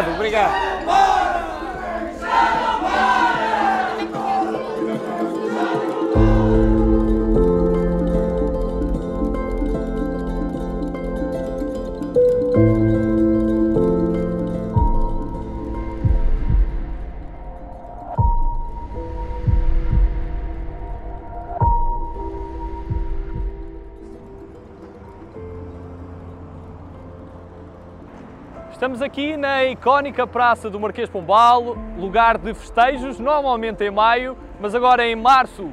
Obrigado, obrigado. Estamos aqui na icónica Praça do Marquês de Pombal, lugar de festejos, normalmente em maio, mas agora em março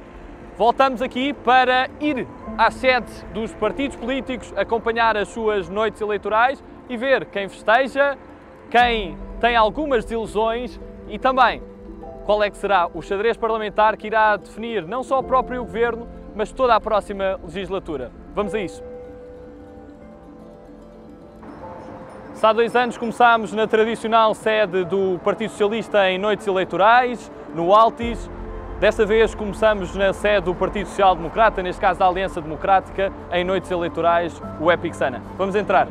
voltamos aqui para ir às sedes dos partidos políticos, acompanhar as suas noites eleitorais e ver quem festeja, quem tem algumas desilusões e também qual é que será o xadrez parlamentar que irá definir não só o próprio governo, mas toda a próxima legislatura. Vamos a isso. Se há 2 anos começámos na tradicional sede do Partido Socialista em noites eleitorais, no Altis. Desta vez começamos na sede do Partido Social Democrata, neste caso da Aliança Democrática, em noites eleitorais, o Epic Sana. Vamos entrar.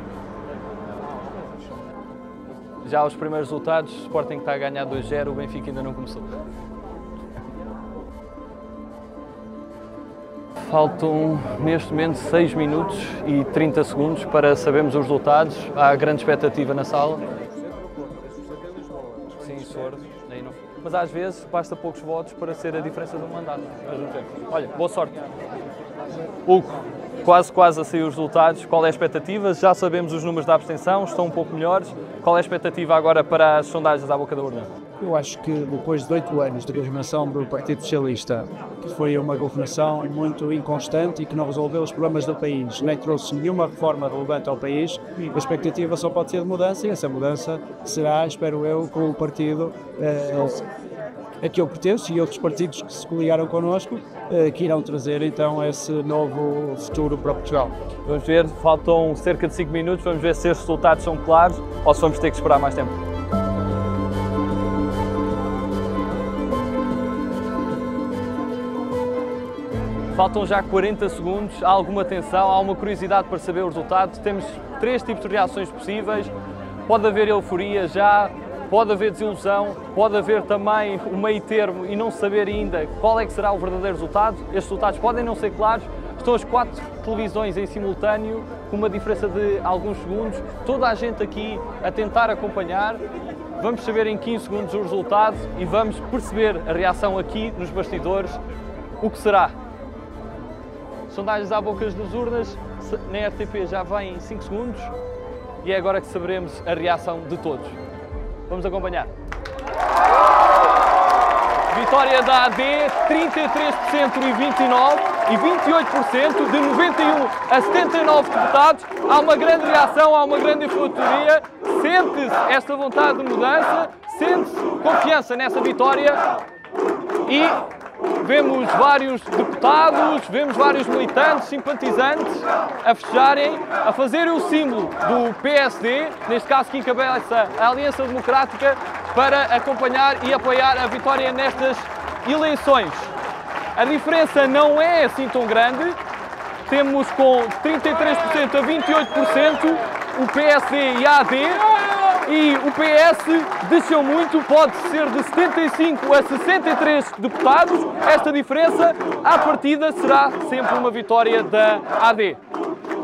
Já os primeiros resultados, o Sporting está a ganhar 2-0, o Benfica ainda não começou. Faltam, neste momento, 6 minutos e 30 segundos para sabermos os resultados. Há grande expectativa na sala. Sim, sorte. Mas às vezes basta poucos votos para ser a diferença do mandato. Olha, boa sorte. Hugo, quase a sair os resultados. Qual é a expectativa? Já sabemos os números da abstenção, estão um pouco melhores. Qual é a expectativa agora para as sondagens à boca da urna? Eu acho que depois de 8 anos de governação do Partido Socialista, que foi uma governação muito inconstante e que não resolveu os problemas do país, nem trouxe nenhuma reforma relevante ao país, a expectativa só pode ser de mudança e essa mudança será, espero eu, com o partido a que eu pertenço e outros partidos que se coligaram connosco, que irão trazer então esse novo futuro para Portugal. Vamos ver, faltam cerca de 5 minutos, vamos ver se os resultados são claros ou se vamos ter que esperar mais tempo. Faltam já 40 segundos, há alguma tensão, há uma curiosidade para saber o resultado. Temos 3 tipos de reações possíveis. Pode haver euforia já, pode haver desilusão, pode haver também o meio termo e não saber ainda qual é que será o verdadeiro resultado. Estes resultados podem não ser claros. Estão as 4 televisões em simultâneo, com uma diferença de alguns segundos. Toda a gente aqui a tentar acompanhar. Vamos saber em 15 segundos o resultado e vamos perceber a reação aqui nos bastidores. O que será? Sondagens à boca das urnas, na RTP já vem em 5 segundos e é agora que saberemos a reação de todos. Vamos acompanhar. Vitória da AD, 33% e 29% e 28% de 91 a 79 deputados. Há uma grande reação, há uma grande euforia. Sente-se esta vontade de mudança, sente-se confiança nessa vitória e vemos vários deputados, vemos vários militantes, simpatizantes a fecharem, a fazerem o símbolo do PSD, neste caso que encabeça a Aliança Democrática, para acompanhar e apoiar a vitória nestas eleições. A diferença não é assim tão grande, temos com 33% a 28% o PSD e a AD, e o PS desceu muito, pode ser de 75 a 63 deputados. Esta diferença, à partida, será sempre uma vitória da AD.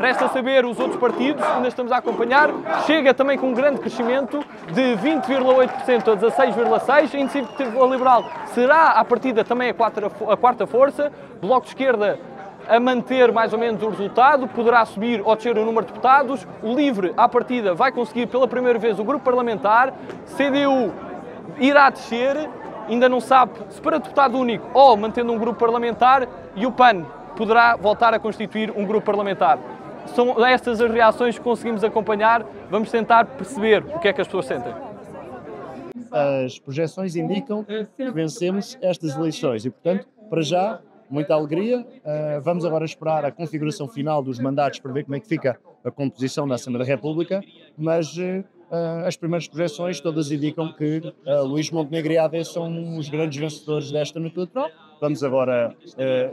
Resta saber os outros partidos, ainda estamos a acompanhar. Chega também com um grande crescimento de 20,8% a 16,6%. A Iniciativa Liberal será, à partida, também a quarta força. Bloco de Esquerda a manter mais ou menos o resultado, poderá subir ou descer o número de deputados. O LIVRE, à partida, vai conseguir pela primeira vez o grupo parlamentar. CDU irá descer, ainda não sabe se para deputado único ou mantendo um grupo parlamentar, e o PAN poderá voltar a constituir um grupo parlamentar. São estas as reações que conseguimos acompanhar. Vamos tentar perceber o que é que as pessoas sentem. As projeções indicam que vencemos estas eleições e, portanto, para já, muita alegria. Vamos agora esperar a configuração final dos mandatos para ver como é que fica a composição da Assembleia da República, mas as primeiras projeções todas indicam que Luís Montenegro e a AD são os grandes vencedores desta noite eleitoral. Vamos agora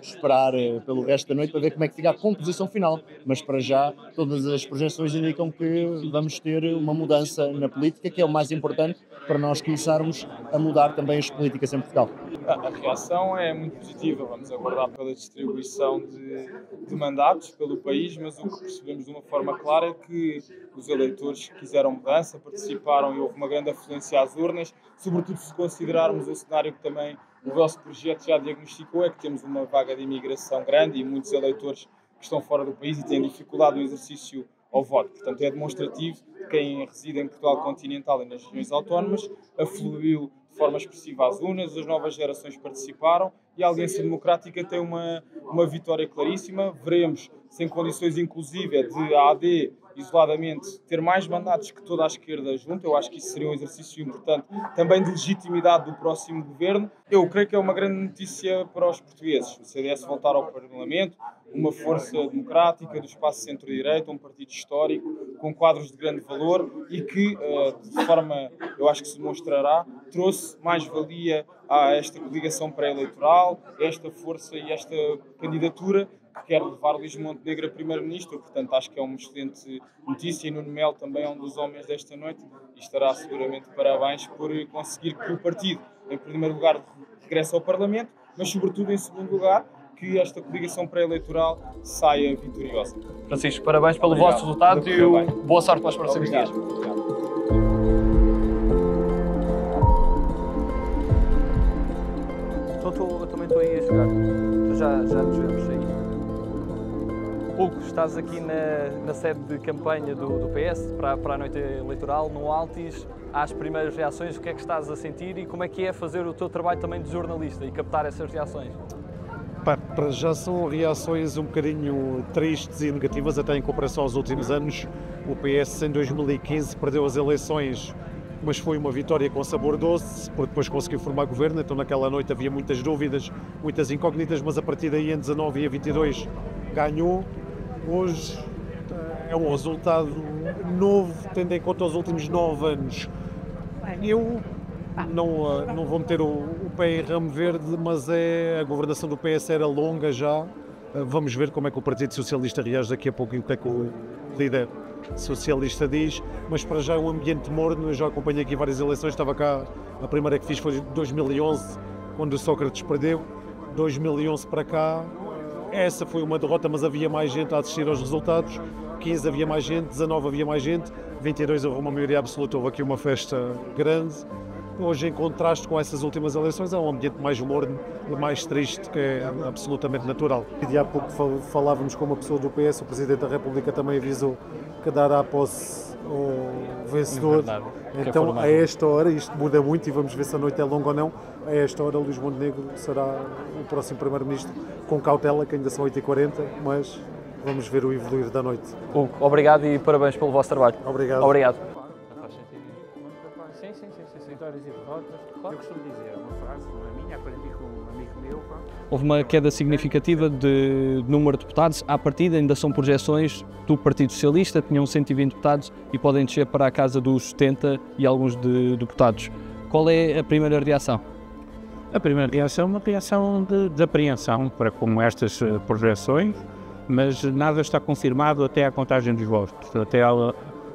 esperar pelo resto da noite para ver como é que fica a composição final. Mas para já, todas as projeções indicam que vamos ter uma mudança na política, que é o mais importante para nós começarmos a mudar também as políticas em Portugal. A reação é muito positiva, vamos aguardar pela distribuição de mandatos pelo país, mas o que percebemos de uma forma clara é que os eleitores quiseram mudança, participaram e houve uma grande afluência às urnas, sobretudo se considerarmos o cenário que também o vosso projeto já diagnosticou, é que temos uma vaga de imigração grande e muitos eleitores que estão fora do país e têm dificuldade no exercício ao voto. Portanto, é demonstrativo de quem reside em Portugal continental e nas regiões autónomas afluiu de forma expressiva às urnas, as novas gerações participaram e a Aliança Democrática tem uma vitória claríssima. Veremos se em condições inclusive de a AD isoladamente ter mais mandatos que toda a esquerda junto. Eu acho que isso seria um exercício importante também de legitimidade do próximo governo. Eu creio que é uma grande notícia para os portugueses. O CDS voltar ao Parlamento, uma força democrática do espaço centro-direita, um partido histórico, com quadros de grande valor e que, de forma, eu acho que se demonstrará, trouxe mais-valia a esta coligação pré-eleitoral, esta força e esta candidatura que quer levar Luís Montenegro a primeiro-ministro. Portanto, acho que é uma excelente notícia e Nuno Melo também é um dos homens desta noite e estará seguramente de parabéns por conseguir que o partido, em primeiro lugar, regresse ao Parlamento, mas, sobretudo, em segundo lugar, que esta coligação pré-eleitoral saia vitoriosa. Francisco, parabéns pelo vosso resultado e boa sorte para os próximos dias. Eu também estou aí a jogar. Já nos vemos aí. Hugo, estás aqui na sede de campanha do PS para a noite eleitoral, no Altis. Às primeiras reações, o que é que estás a sentir e como é que é fazer o teu trabalho também de jornalista e captar essas reações? Para já são reações um bocadinho tristes e negativas, até em comparação aos últimos anos. O PS em 2015 perdeu as eleições, mas foi uma vitória com sabor doce, porque depois conseguiu formar governo, então naquela noite havia muitas dúvidas, muitas incógnitas, mas a partir daí em 19 e a 22 ganhou. Hoje é um resultado novo, tendo em conta os últimos 9 anos. Eu não vou meter o pé em ramo verde, mas a governação do PS era longa já. Vamos ver como é que o Partido Socialista reage daqui a pouco e o que é que o líder socialista diz, mas para já é um ambiente morno. Eu já acompanhei aqui várias eleições, estava cá, a primeira que fiz foi em 2011, quando o Sócrates perdeu. 2011 para cá, essa foi uma derrota, mas havia mais gente a assistir aos resultados. 15 havia mais gente, 19 havia mais gente, 22 houve uma maioria absoluta, houve aqui uma festa grande. Hoje, em contraste com essas últimas eleições, é um ambiente mais morno e mais triste, que é absolutamente natural. E há pouco falávamos com uma pessoa do PS, o Presidente da República também avisou que dará posse ao vencedor. Então, a esta hora, isto muda muito e vamos ver se a noite é longa ou não, a esta hora Luís Montenegro será o próximo Primeiro-Ministro, com cautela, que ainda são 8h40, mas vamos ver o evoluir da noite. Hugo, obrigado e parabéns pelo vosso trabalho. Obrigado. Obrigado. Sim. Vitórias e derrotas. Eu costumo dizer uma frase, não é minha, aprendi com um amigo meu. Houve uma queda significativa de número de deputados. À partida ainda são projeções do Partido Socialista, tinham 120 deputados e podem descer para a casa dos 70 e alguns de deputados. Qual é a primeira reação? A primeira reação é uma reação de apreensão para com estas projeções, mas nada está confirmado até à contagem dos votos, até à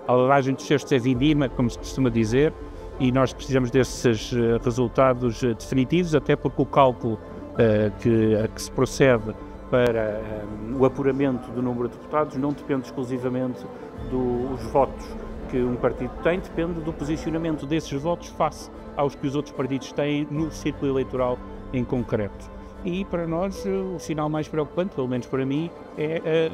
lavagem dos cestos é vindima, como se costuma dizer, e nós precisamos desses resultados definitivos, até porque o cálculo que se procede para o apuramento do número de deputados não depende exclusivamente dos votos que um partido tem, depende do posicionamento desses votos face aos que os outros partidos têm no círculo eleitoral em concreto. E para nós o sinal mais preocupante, pelo menos para mim, é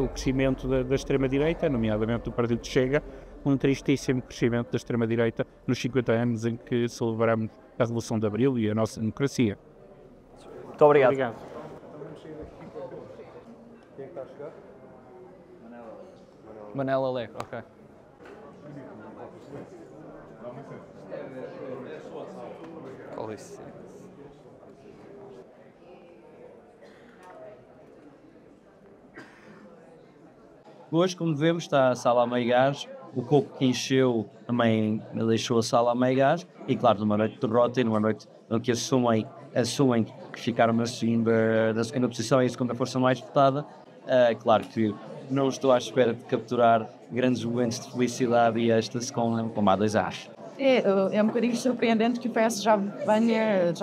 o crescimento da extrema-direita, nomeadamente do Partido Chega, um tristíssimo crescimento da extrema-direita nos 50 anos em que celebramos a Revolução de Abril e a nossa democracia. Muito obrigado. Obrigado. Quem está a chegar? Manela Alegre, ok. Com licença. Hoje, como vemos, está a sala a meio gás o coco que encheu também deixou a sala a meio gás, e claro, numa noite de derrota e numa noite em que assumem que ficaram na segunda posição e a segunda força mais votada, claro que não estou à espera de capturar grandes momentos de felicidade e estas com há 2 anos. É um bocadinho surpreendente que o PS já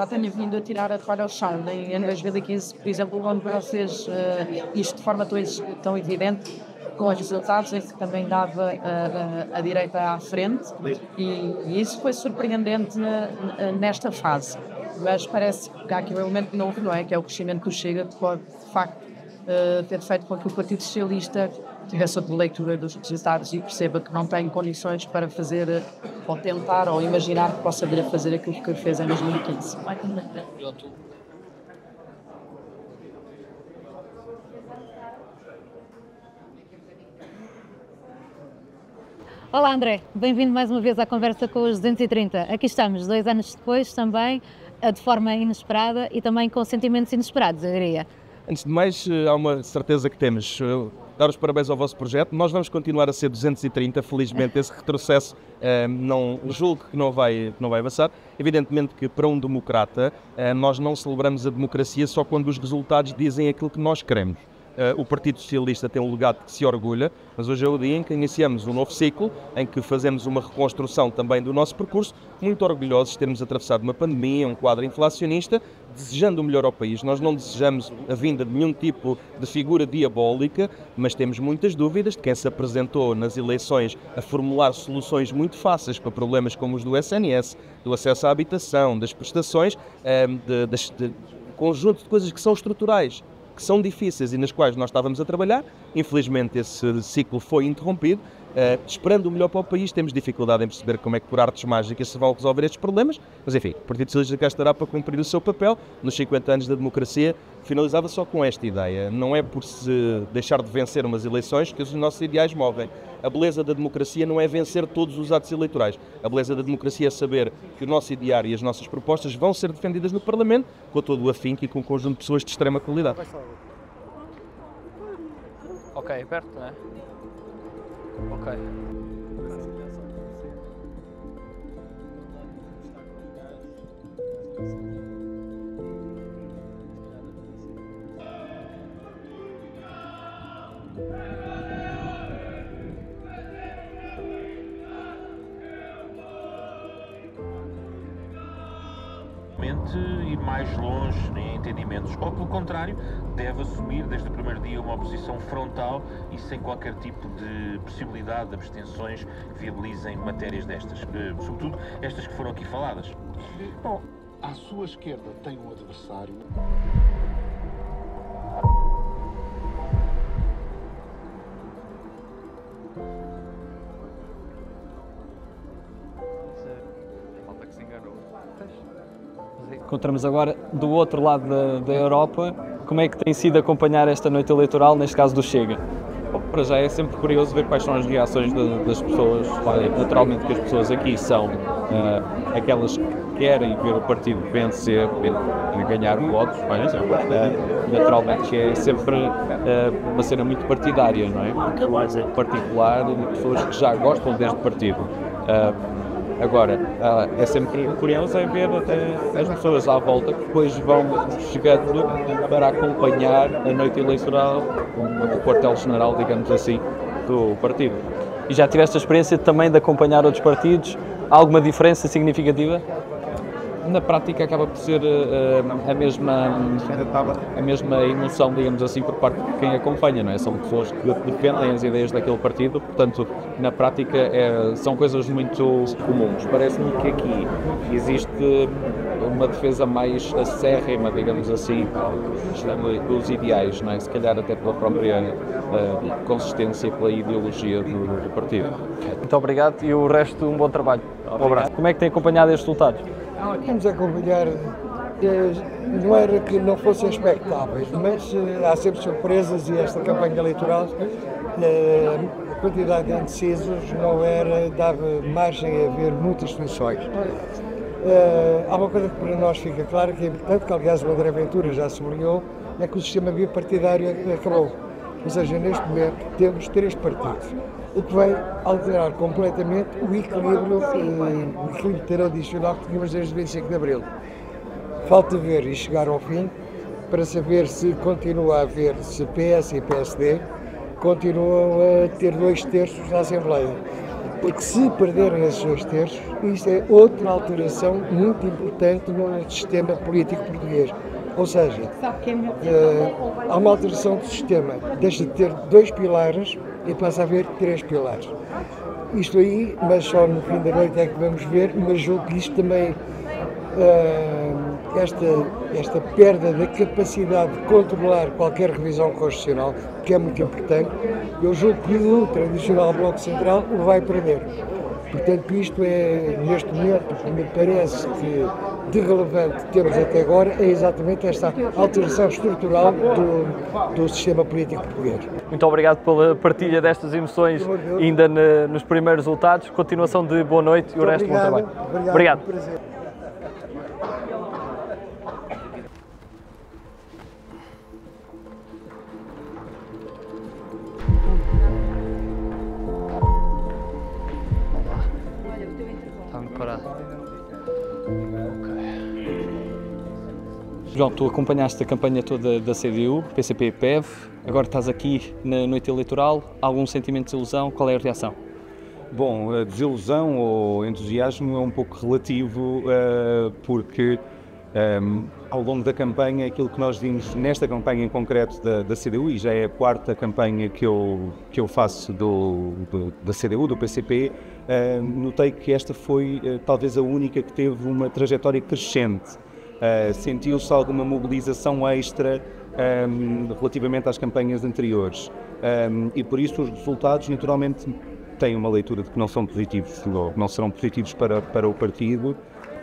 tenha vindo a tirar a toalha ao chão. Em 2015, por exemplo, onde vocês isto de forma tão evidente, com os resultados em que também dava a direita à frente, e isso foi surpreendente nesta fase. Mas parece que há aqui um elemento novo, não é? Que é o crescimento do Chega, que pode, de facto, ter feito com que o Partido Socialista tivesse outra leitura dos resultados e perceba que não tem condições para fazer, ou tentar, ou imaginar que possa vir a fazer aquilo que fez em 2015. Olá André, bem-vindo mais uma vez à conversa com os 230. Aqui estamos, 2 anos depois também, de forma inesperada e também com sentimentos inesperados, eu diria. Antes de mais, há uma certeza que temos. Dar os parabéns ao vosso projeto. Nós vamos continuar a ser 230, felizmente esse retrocesso julgo que não vai avançar. Evidentemente que para um democrata nós não celebramos a democracia só quando os resultados dizem aquilo que nós queremos. O Partido Socialista tem um legado que se orgulha, mas hoje é o dia em que iniciamos um novo ciclo, em que fazemos uma reconstrução também do nosso percurso, muito orgulhosos de termos atravessado uma pandemia, um quadro inflacionista, desejando o melhor ao país. Nós não desejamos a vinda de nenhum tipo de figura diabólica, mas temos muitas dúvidas de quem se apresentou nas eleições a formular soluções muito fáceis para problemas como os do SNS, do acesso à habitação, das prestações, conjunto de coisas que são estruturais, que são difíceis e nas quais nós estávamos a trabalhar. Infelizmente esse ciclo foi interrompido. Esperando o melhor para o país, temos dificuldade em perceber como é que por artes mágicas se vão resolver estes problemas, mas enfim, o Partido Socialista cá estará para cumprir o seu papel. Nos 50 anos da democracia, finalizava só com esta ideia: não é por se deixar de vencer umas eleições que os nossos ideais morrem. A beleza da democracia não é vencer todos os atos eleitorais. A beleza da democracia é saber que o nosso ideário e as nossas propostas vão ser defendidas no Parlamento com todo o afinco e com um conjunto de pessoas de extrema qualidade. Ok, perto, não é? Ok. Ir mais longe em entendimentos, ou pelo contrário, deve assumir desde o primeiro dia uma oposição frontal e sem qualquer tipo de possibilidade de abstenções que viabilizem matérias destas, sobretudo estas que foram aqui faladas. Bom, à sua esquerda tem um adversário. Encontramos agora do outro lado da Europa. Como é que tem sido acompanhar esta noite eleitoral, neste caso do Chega? Bom, para já é sempre curioso ver quais são as reações das pessoas. Naturalmente que as pessoas aqui são aquelas que querem ver o partido vencer, ganhar votos, naturalmente que é sempre uma cena muito partidária, não é? Muito particular, de pessoas que já gostam deste partido. Agora, é sempre curioso ver as pessoas à volta que depois vão chegando para acompanhar a noite eleitoral, o quartel-general, digamos assim, do partido. E já tiveste a experiência também de acompanhar outros partidos? Há alguma diferença significativa? Na prática acaba por ser a mesma emoção, digamos assim, por parte de quem acompanha, não é? São pessoas que defendem as ideias daquele partido, portanto, na prática são coisas muito comuns. Parece-me que aqui existe uma defesa mais acérrima, digamos assim, dos ideais, não é? Se calhar até pela própria consistência e pela ideologia do partido. Muito obrigado e o resto um bom trabalho. Um abraço. Como é que tem acompanhado estes resultados? Vamos acompanhar, não era que não fossem expectáveis, mas há sempre surpresas e esta campanha eleitoral, a quantidade de indecisos dava margem a ver muitas soluções. Há uma coisa que para nós fica clara, que é importante, que aliás o André Ventura já sublinhou, é que o sistema bipartidário acabou. Ou seja, neste momento temos 3 partidos. o que vai alterar completamente o equilíbrio tradicional que tínhamos desde 25 de Abril. Falta ver e chegar ao fim para saber se continua a haver, se PS e PSD continuam a ter 2/3 na Assembleia. Porque se perderem esses 2/3, isto é outra alteração muito importante no sistema político português. Ou seja, há uma alteração do sistema, deixa de ter 2 pilares e passa a haver 3 pilares. Isto aí, mas só no fim da noite é que vamos ver, mas julgo que isto também, esta perda da capacidade de controlar qualquer revisão constitucional, que é muito importante, eu julgo que o tradicional Bloco Central o vai perder. Portanto, isto é, neste momento, o que me parece que de relevante temos até agora é exatamente esta alteração estrutural do sistema político português. Muito obrigado pela partilha destas emoções ainda nos primeiros resultados. Continuação de boa noite e o resto do bom trabalho. Obrigado. Está-me parado. João, tu acompanhaste a campanha toda da CDU, PCP e PEV, agora estás aqui na noite eleitoral, algum sentimento de desilusão, qual é a reação? Bom, a desilusão ou entusiasmo é um pouco relativo, porque ao longo da campanha, aquilo que nós vimos nesta campanha em concreto da CDU, e já é a 4ª campanha que eu faço da CDU, do PCP, notei que esta foi talvez a única que teve uma trajetória crescente. Sentiu-se alguma mobilização extra relativamente às campanhas anteriores e por isso os resultados naturalmente têm uma leitura de que não são positivos, ou não serão positivos para o partido,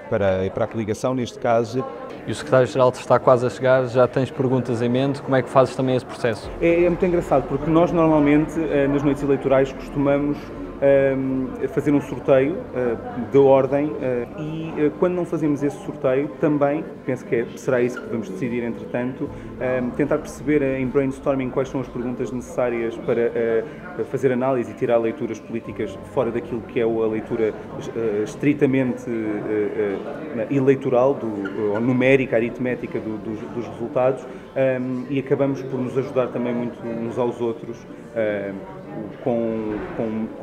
para a coligação neste caso. E o secretário-geral está quase a chegar, já tens perguntas em mente, como é que fazes também esse processo? É muito engraçado porque nós normalmente nas noites eleitorais costumamos fazer um sorteio de ordem e quando não fazemos esse sorteio também, penso que será isso que vamos decidir entretanto, tentar perceber em brainstorming quais são as perguntas necessárias para fazer análise e tirar leituras políticas fora daquilo que é a leitura estritamente eleitoral ou numérica, aritmética dos resultados e acabamos por nos ajudar também muito uns aos outros com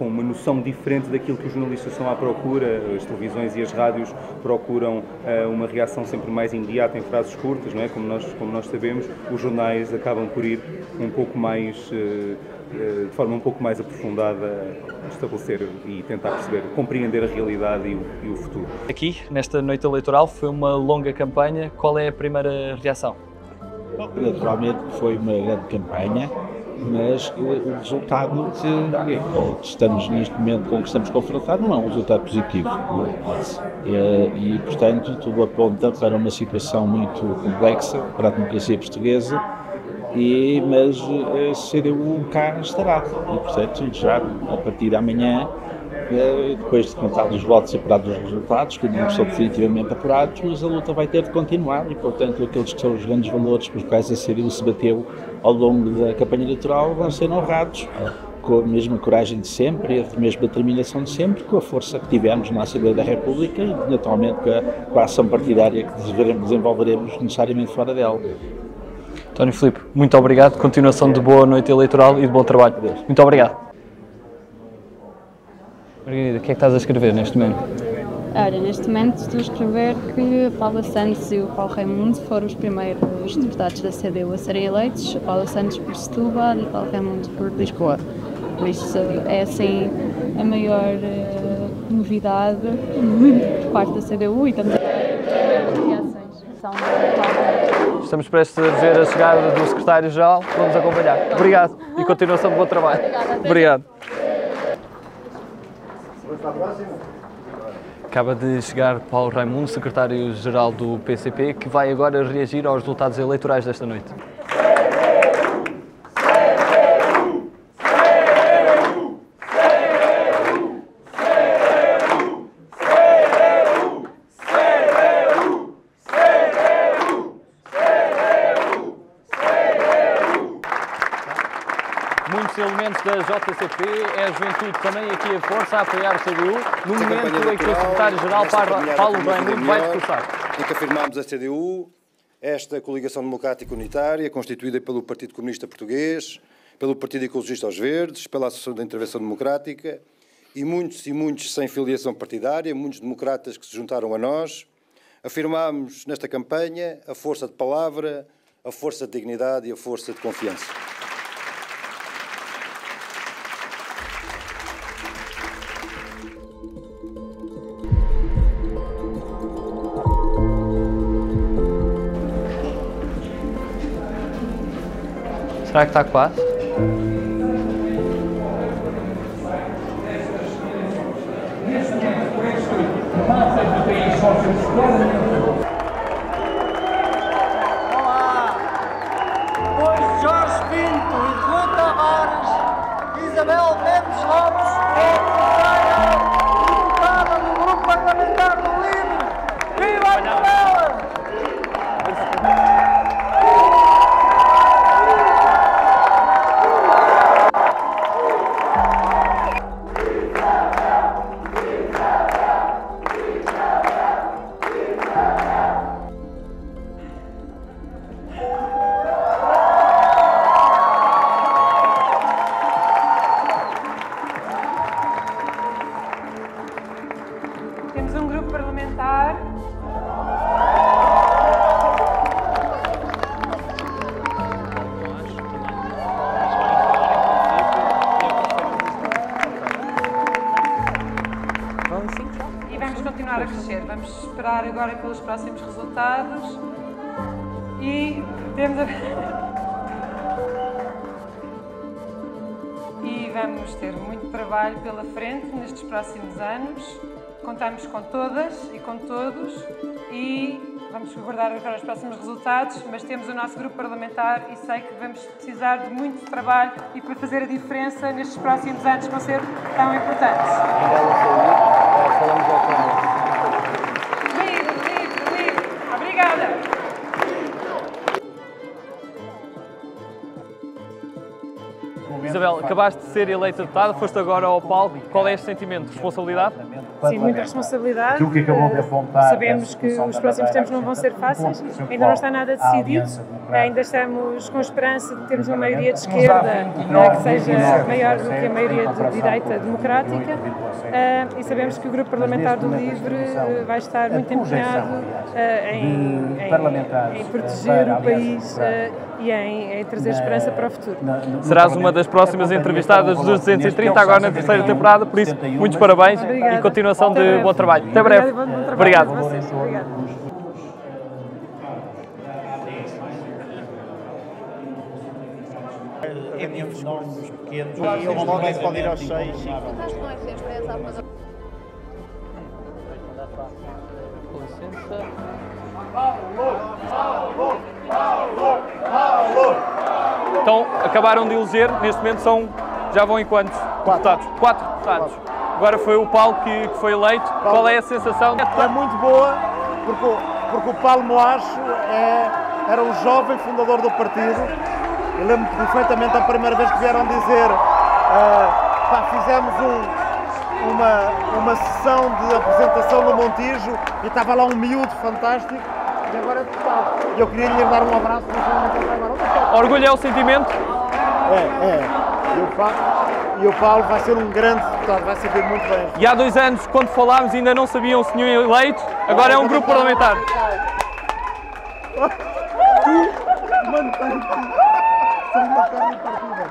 uma noção diferente daquilo que os jornalistas são à procura. As televisões e as rádios procuram uma reação sempre mais imediata em frases curtas, não é? Como nós sabemos, os jornais acabam por ir um pouco mais, de forma um pouco mais aprofundada, estabelecer e tentar perceber, compreender a realidade e o futuro. Aqui, nesta noite eleitoral, foi uma longa campanha. Qual é a primeira reação? Naturalmente foi uma grande campanha, mas o resultado que estamos neste momento com que estamos confrontados não é um resultado positivo. E, portanto, tudo aponta para uma situação muito complexa para a democracia portuguesa, mas a CDU cá estará. E, portanto, já a partir de amanhã, depois de contados os votos e apurados os resultados, que não são definitivamente apurados, mas a luta vai ter de continuar e, portanto, aqueles que são os grandes valores pelos quais a CDU se bateu ao longo da campanha eleitoral vão ser honrados com a mesma coragem de sempre, a mesma determinação de sempre, com a força que tivemos na Assembleia da República e, naturalmente, com a ação partidária que desenvolveremos necessariamente fora dela. António Filipe, muito obrigado, continuação de boa noite eleitoral e de bom trabalho. Muito obrigado. Margarida, o que é que estás a escrever neste momento? Olha, neste momento estou a escrever que a Paula Santos e o Paulo Raimundo foram os primeiros deputados da CDU a serem eleitos, a Paula Santos por Setúbal e o Paulo Raimundo por Lisboa. Por isso é assim a maior novidade por parte da CDU e também reações são Estamos prestes a ver a chegada do secretário-geral, vamos acompanhar. Obrigado e continuação de bom trabalho. Obrigado. Acaba de chegar Paulo Raimundo, secretário-geral do PCP, que vai agora reagir aos resultados eleitorais desta noite. Muitos elementos movimentos da JCP, é a juventude também aqui a força a apoiar o CDU, no momento em que o secretário-geral Paulo Raimundo vai discursar. Em que afirmamos a CDU, esta coligação democrática unitária, constituída pelo Partido Comunista Português, pelo Partido Ecologista aos Verdes, pela Associação da Intervenção Democrática e muitos sem filiação partidária, muitos democratas que se juntaram a nós, afirmamos nesta campanha a força de palavra, a força de dignidade e a força de confiança. Será que está quase? Olá! Depois de Jorge Pinto e de Rui Tavares, Isabel Mendes Lopes é deputada do Grupo Parlamentar do Livre. Viva a Isabel! Temos um grupo parlamentar. E vamos continuar a crescer. Vamos esperar agora pelos próximos resultados. E temos E vamos ter muito trabalho pela frente nestes próximos anos. Contamos com todas e com todos e vamos aguardar agora os próximos resultados, mas temos o nosso grupo parlamentar e sei que vamos precisar de muito trabalho e para fazer a diferença nestes próximos anos que vão ser tão importantes. Livre. Obrigada. Isabel, acabaste de ser eleita deputada, foste agora ao palco. Qual é este sentimento? Responsabilidade? Sim, muita responsabilidade. Sabemos que os próximos tempos não vão ser fáceis, ainda não está nada decidido, ainda estamos com esperança de termos uma maioria de esquerda que seja maior do que a maioria de direita democrática e sabemos que o Grupo Parlamentar do Livre vai estar muito empenhado em proteger o país e em trazer esperança para o futuro. Serás uma das próximas entrevistadas dos 230, agora na terceira temporada, por isso, muitos parabéns e continuação de bom trabalho. Até breve. Obrigado. É muito enormes, pequenos, e ele também pode ir aos 6. Com licença. Então, acabaram de eleger, neste momento já vão em quantos deputados? 4 deputados. Agora foi o Paulo que foi eleito. Qual é a sensação? É muito boa, porque o Paulo Moacho era um jovem fundador do partido. Eu lembro perfeitamente a primeira vez que vieram dizer fizemos uma sessão de apresentação no Montijo e estava lá um miúdo fantástico e agora é deputado. E eu queria lhe dar um abraço. Orgulho é o sentimento? E o Paulo vai ser um grande deputado, vai saber muito bem. E há 2 anos, quando falámos, ainda não sabiam se tinham eleito, agora é um grupo parlamentar.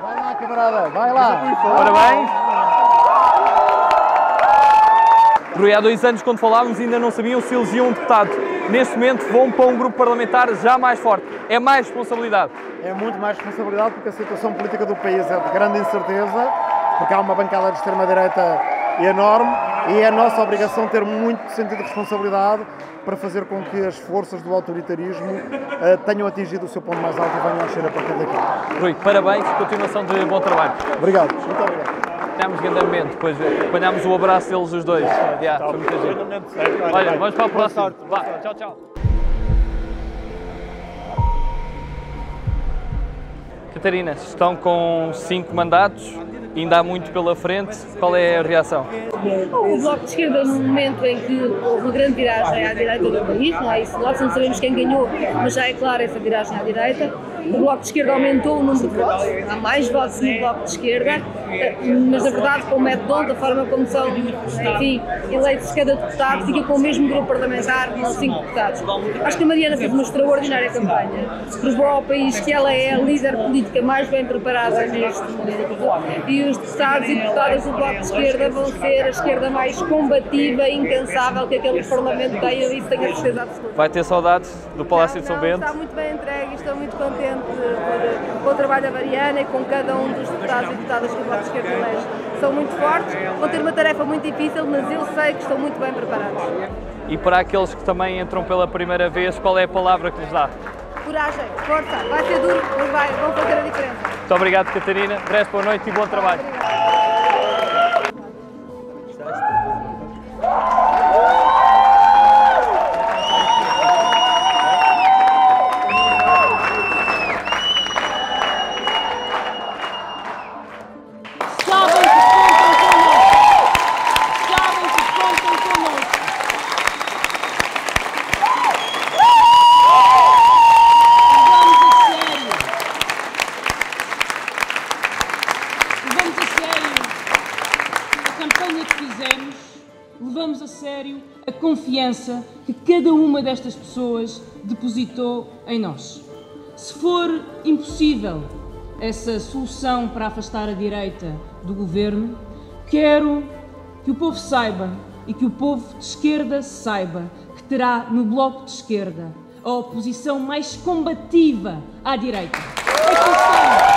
Vai lá, camarada, vai lá. Parabéns. Rui, há 2 anos, quando falávamos, ainda não sabiam se elegiam um deputado. Neste momento, vão para um grupo parlamentar já mais forte. É mais responsabilidade. É muito mais responsabilidade porque a situação política do país é de grande incerteza, porque há uma bancada de extrema-direita enorme e é a nossa obrigação ter muito sentido de responsabilidade para fazer com que as forças do autoritarismo tenham atingido o seu ponto mais alto e venham a descer a partir daqui. Rui, parabéns e continuação de bom trabalho. Obrigado, muito obrigado. Temos grande momento, depois apanhámos o abraço deles os dois. Foi muita gente. Olha, vamos para o próximo. Vá, tchau. Catarina, estão com 5 mandatos, ainda há muito pela frente, qual é a reação? O Bloco de Esquerda, no momento em que houve uma grande viragem à direita do país, não é isso nós não sabemos quem ganhou, mas já é clara essa viragem à direita, o Bloco de Esquerda aumentou o número de votos, há mais votos no Bloco de Esquerda, mas na verdade com o método, da forma como são, enfim, eleitos cada deputado, fica com o mesmo grupo parlamentar, com 5 deputados. Acho que a Mariana fez uma extraordinária campanha, provou ao país que ela é a líder política mais bem preparada neste momento, e os deputados e deputadas do Bloco de Esquerda vão ser a esquerda mais combativa e incansável que aquele Parlamento tem, eu isso tenho a certeza absoluta. Vai ter saudades do Palácio de São Bento? Está muito bem entregue e estou muito contente com o trabalho da Mariana e com cada um dos deputados e deputadas que o Bloco de Esquerda elege. São muito fortes, vão ter uma tarefa muito difícil, mas eu sei que estão muito bem preparados. E para aqueles que também entram pela primeira vez, qual é a palavra que lhes dá? Coragem, força, vai ser duro, mas vão fazer a diferença. Muito obrigado, Catarina. Resto boa noite e bom trabalho. Levamos a sério a confiança que cada uma destas pessoas depositou em nós. Se for impossível essa solução para afastar a direita do governo, quero que o povo saiba e que o povo de esquerda saiba que terá no Bloco de Esquerda a oposição mais combativa à direita. Aqui estamos.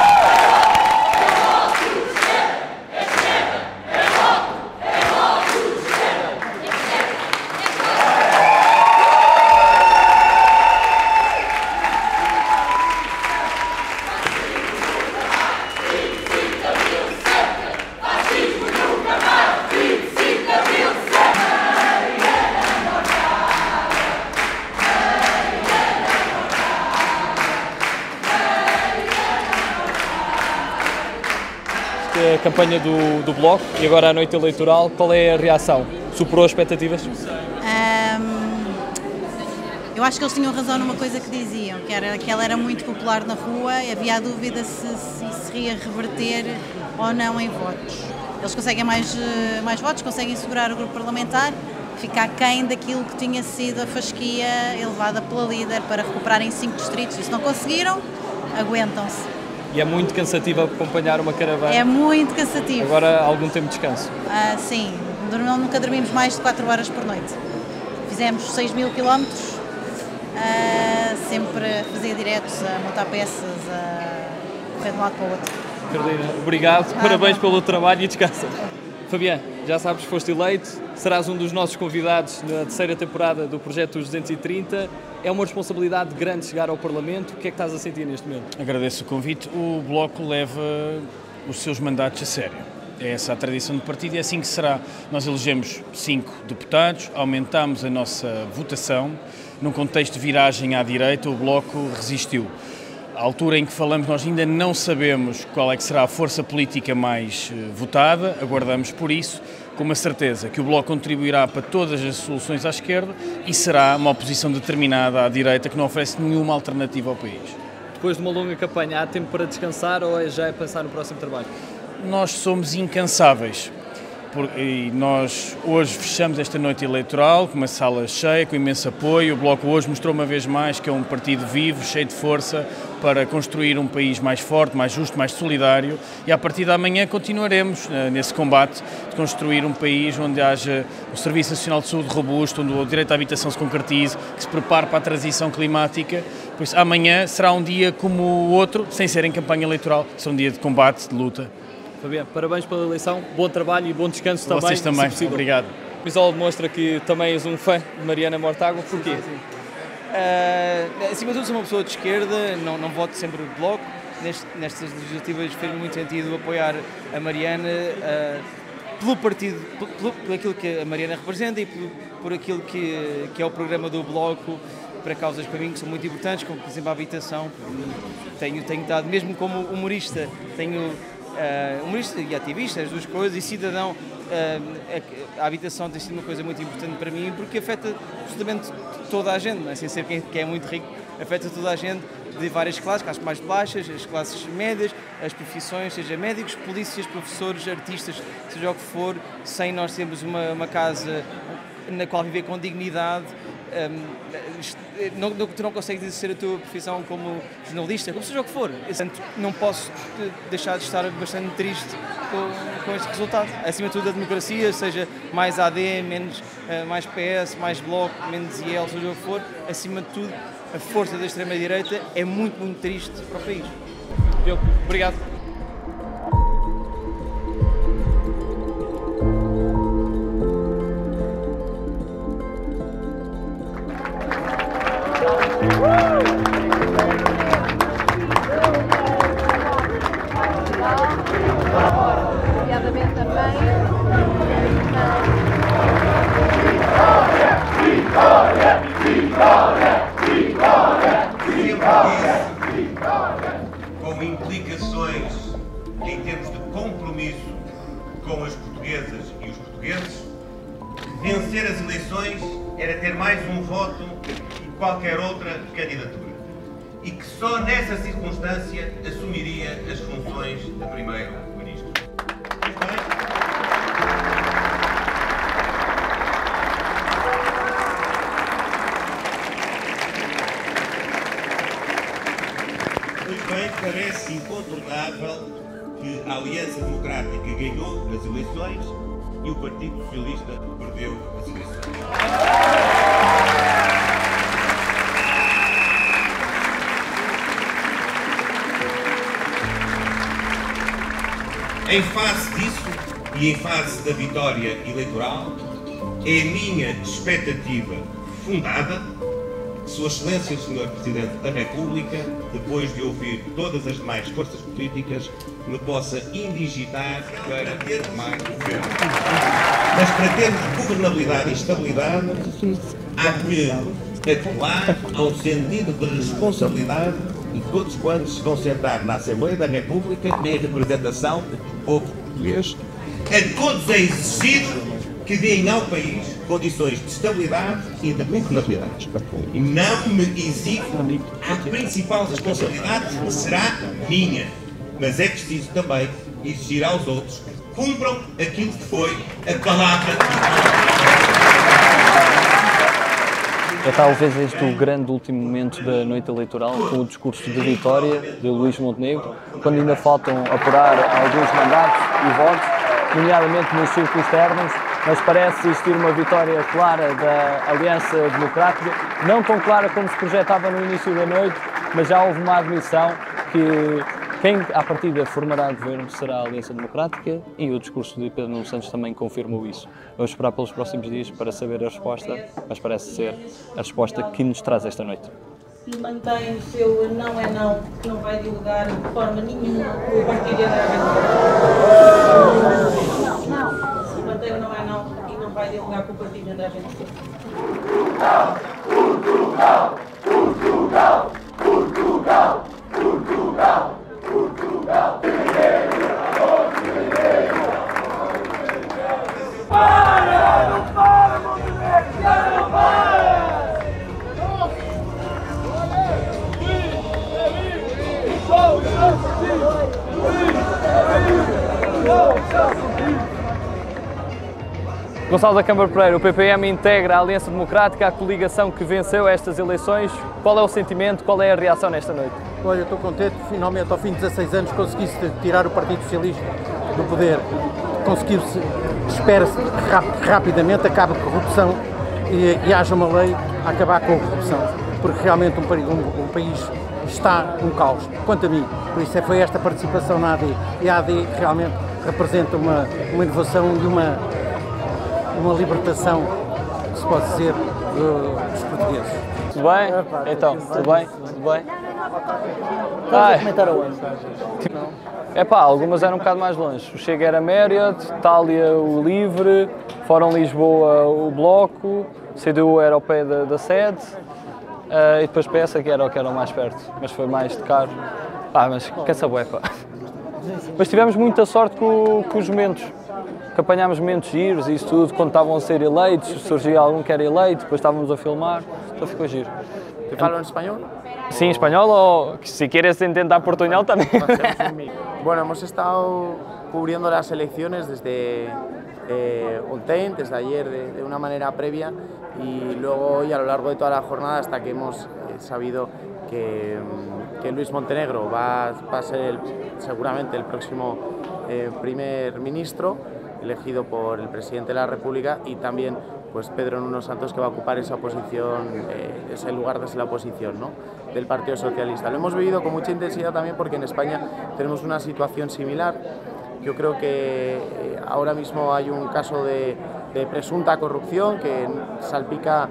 A campanha do Bloco e agora a noite eleitoral, qual é a reação? Superou as expectativas? Eu acho que eles tinham razão numa coisa que diziam, que ela era muito popular na rua e havia a dúvida se iria reverter ou não em votos. Eles conseguem mais votos, conseguem segurar o grupo parlamentar, fica aquém daquilo que tinha sido a fasquia elevada pela líder para recuperar em 5 distritos. E se não conseguiram, aguentam-se. E é muito cansativo acompanhar uma caravana? É muito cansativo. Agora algum tempo de descanso? Sim, nunca dormimos mais de 4 horas por noite. Fizemos 6.000 quilómetros, sempre a fazer diretos, a montar peças, a correr de um lado para o outro. Carolina, obrigado, parabéns pelo trabalho e descansa. Fabiano, já sabes que foste eleito, serás um dos nossos convidados na terceira temporada do Projeto dos 230. É uma responsabilidade grande chegar ao Parlamento. O que é que estás a sentir neste momento? Agradeço o convite. O Bloco leva os seus mandatos a sério. É essa a tradição do partido e é assim que será. Nós elegemos 5 deputados, aumentámos a nossa votação. Num contexto de viragem à direita, o Bloco resistiu. À altura em que falamos, nós ainda não sabemos qual é que será a força política mais votada, aguardamos por isso, com uma certeza que o Bloco contribuirá para todas as soluções à esquerda e será uma oposição determinada à direita que não oferece nenhuma alternativa ao país. Depois de uma longa campanha, há tempo para descansar ou já é pensar no próximo trabalho? Nós somos incansáveis. E nós hoje fechamos esta noite eleitoral com uma sala cheia, com imenso apoio. O Bloco hoje mostrou uma vez mais que é um partido vivo, cheio de força, para construir um país mais forte, mais justo, mais solidário. E a partir da manhã continuaremos nesse combate de construir um país onde haja um Serviço Nacional de Saúde robusto, onde o direito à habitação se concretize, que se prepare para a transição climática. Por isso, amanhã será um dia como o outro, sem ser em campanha eleitoral, será um dia de combate, de luta. Fabiano, parabéns pela eleição, bom trabalho e bom descanso também. Vocês também, obrigado. O visual demonstra que também és um fã de Mariana Mortágua, porquê? Acima de tudo sou uma pessoa de esquerda, não voto sempre no Bloco. Nestas legislativas fez muito sentido apoiar a Mariana pelo partido, por aquilo que a Mariana representa e por aquilo que é o programa do Bloco para causas para mim que são muito importantes, como por exemplo a habitação. Tenho estado, mesmo como humorista, humorista e ativista, as duas coisas, e cidadão, a habitação tem sido uma coisa muito importante para mim, porque afeta absolutamente toda a gente, não é? Sem ser quem é muito rico, afeta toda a gente de várias classes, as mais baixas, as classes médias, as profissões, seja médicos, polícias, professores, artistas, seja o que for, sem nós termos uma casa na qual viver com dignidade. Tu não consegues exercer a tua profissão como jornalista, como seja o que for. Portanto, não posso deixar de estar bastante triste com este resultado. Acima de tudo, a democracia, seja mais AD, mais PS, mais Bloco, menos IEL, seja o que for, acima de tudo, a força da extrema-direita é muito, muito triste para o país. Obrigado. Nomeadamente também. Vitória! Vitória! Vitória! Vitória! Com implicações em termos de compromisso com as portuguesas e os portugueses, vencer as eleições era ter mais um voto que qualquer outra candidatura. E que só nessa circunstância assumiria as funções de primeiro-ministro. Pois bem, parece incontornável que a Aliança Democrática ganhou as eleições e o Partido Socialista perdeu as eleições. Em face disso e em face da vitória eleitoral, é a minha expectativa fundada que Sua Excelência o Sr. Presidente da República, depois de ouvir todas as demais forças políticas, me possa indigitar para ter mais governo. Mas para termos governabilidade e estabilidade, há que apelar ao sentido de responsabilidade e todos quantos se vão sentar na Assembleia da República, em representação do povo português, a todos é exigido que deem ao país condições de estabilidade e de governabilidade. E não me exijo a principal responsabilidade, que será minha. Mas é preciso também exigir aos outros que cumpram aquilo que foi a palavra É talvez este o grande último momento da noite eleitoral, com o discurso de vitória de Luís Montenegro, quando ainda faltam apurar alguns mandatos e votos, nomeadamente nos círculos externos, mas parece existir uma vitória clara da Aliança Democrática, não tão clara como se projetava no início da noite, mas já houve uma admissão que quem à partida formará governo será a Aliança Democrática, e o discurso de Pedro Nuno Santos também confirmou isso. Vamos esperar pelos próximos dias para saber a resposta, mas parece ser a resposta que nos traz esta noite. E mantém o seu não é não, que não vai dialogar de forma nenhuma com o Partido Não, não. Se mantém o não é não e não vai dialogar com o Partido André Ventura. Portugal! Portugal! Portugal! Portugal! Portugal! Para! Não para, Montenegro! Não para! Gonçalo da Câmara Pereira, o PPM integra a Aliança Democrática, a coligação que venceu estas eleições. Qual é o sentimento, qual é a reação nesta noite? Olha, estou contente, finalmente ao fim de 16 anos conseguisse tirar o Partido Socialista do poder. Conseguiu-se, espera-se que rapidamente acabe a corrupção e haja uma lei a acabar com a corrupção, porque realmente um país está um caos, quanto a mim. Por isso foi esta participação na AD. E a AD realmente representa uma inovação e uma libertação, que se pode dizer, dos portugueses. Tudo bem? Então, tudo bem? Tudo bem? Estás a comentar aonde? Epá, algumas eram um bocado mais longe. O Chega era Marriott, Itália o Livre, Fórum Lisboa o Bloco, CDU era ao pé da sede. e depois Peça, que era o que era mais perto, mas foi mais de carro. Mas cansa bué, pá. Mas tivemos muita sorte com os momentos, que apanhámos momentos giros e isso tudo, quando estavam a ser eleitos, surgia algum que era eleito, depois estávamos a filmar, então ficou giro. ¿Te falo en español? Sí, español o si quieres intentar portuñol también. Bueno, hemos estado cubriendo las elecciones desde Olten, desde ayer de una manera previa y luego hoy a lo largo de toda la jornada hasta que hemos sabido que Luis Montenegro va a ser seguramente el próximo primer ministro elegido por el presidente de la República y también pues Pedro Nuno Santos, que va a ocupar esa posición, ese lugar desde la oposición, ¿no?, del Partido Socialista. Lo hemos vivido con mucha intensidad también porque en España tenemos una situación similar. Yo creo que ahora mismo hay un caso de presunta corrupción que salpica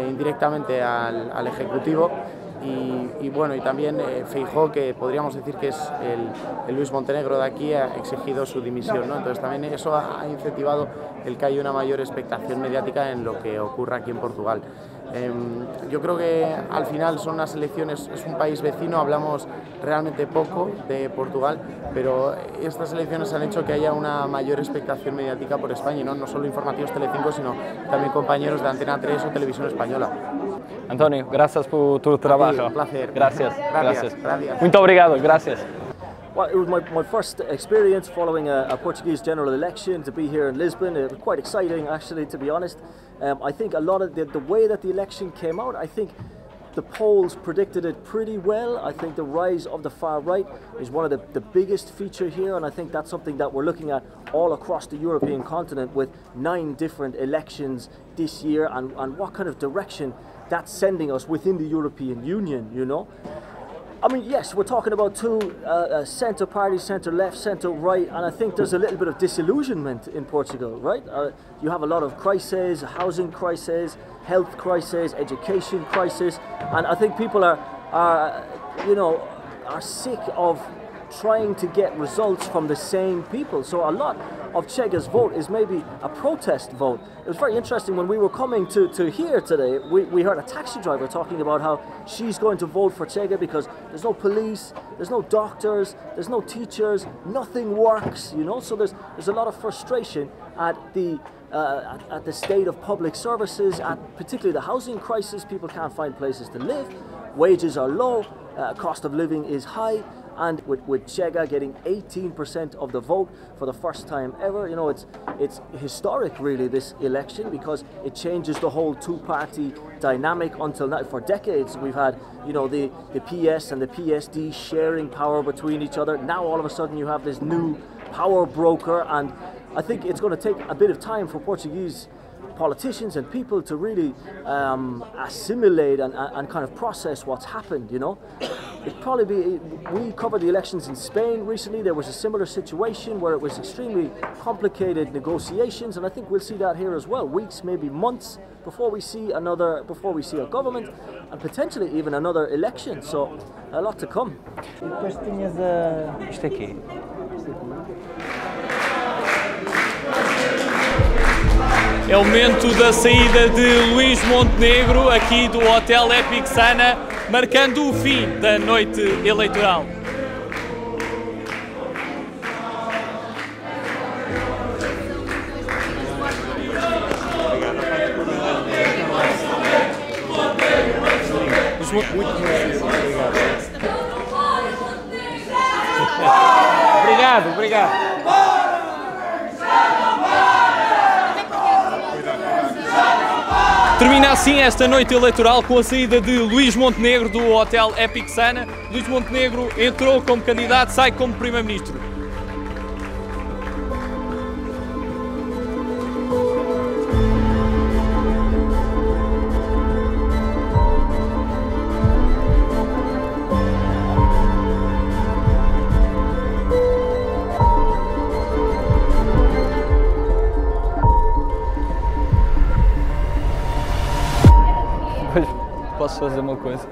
indirectamente al Ejecutivo y bueno, y también Feijóo, que podríamos decir que es el Luis Montenegro de aquí, ha exigido su dimisión, ¿no? Entonces también eso ha incentivado el que haya una mayor expectación mediática en lo que ocurra aquí en Portugal. Yo creo que al final son unas elecciones, es un país vecino, hablamos realmente poco de Portugal, pero estas elecciones han hecho que haya una mayor expectación mediática por España, y no solo informativos Telecinco, sino también compañeros de Antena 3 o Televisión Española. Antonio, gracias por tu trabajo. Un placer. Gracias. Gracias. Muito obrigado, gracias. Well, it was my first experience following a Portuguese general election, to be here in Lisbon. It was quite exciting, actually, to be honest. I think a lot of the way that the election came out, I think the polls predicted it pretty well. I think the rise of the far right is one of the biggest feature here, and I think that's something that we're looking at all across the European continent with 9 different elections this year, and what kind of direction that's sending us within the European Union, you know. I mean, yes, we're talking about two centre parties, centre left, centre right, and I think there's a little bit of disillusionment in Portugal, right? You have a lot of crises, housing crisis, health crisis, education crisis, and I think people are sick of trying to get results from the same people. So a lot of Chega's vote is maybe a protest vote. It was very interesting when we were coming to here today, we heard a taxi driver talking about how she's going to vote for Chega because there's no police, there's no doctors, there's no teachers, nothing works, you know. So there's a lot of frustration at the state of public services, at particularly the housing crisis. People can't find places to live, wages are low, cost of living is high. And with Chega getting 18% of the vote for the first time ever, you know, it's historic really, this election, because it changes the whole two-party dynamic. Until now, for decades, we've had, you know, the PS and the PSD sharing power between each other. Now all of a sudden you have this new power broker, and I think it's going to take a bit of time for Portuguese politicians and people to really assimilate and kind of process what's happened, you know. It'd probably be, we covered the elections in Spain recently. There was a similar situation where it was extremely complicated negotiations, and I think we'll see that here as well. Weeks, maybe months before we see a government and potentially even another election. So a lot to come. Isto aqui. É o momento da saída de Luís Montenegro aqui do Hotel Epic Sana, marcando o fim da noite eleitoral. Obrigado. Termina assim esta noite eleitoral com a saída de Luís Montenegro do Hotel Epic Sana. Luís Montenegro entrou como candidato, sai como primeiro-ministro. Posso fazer uma coisa?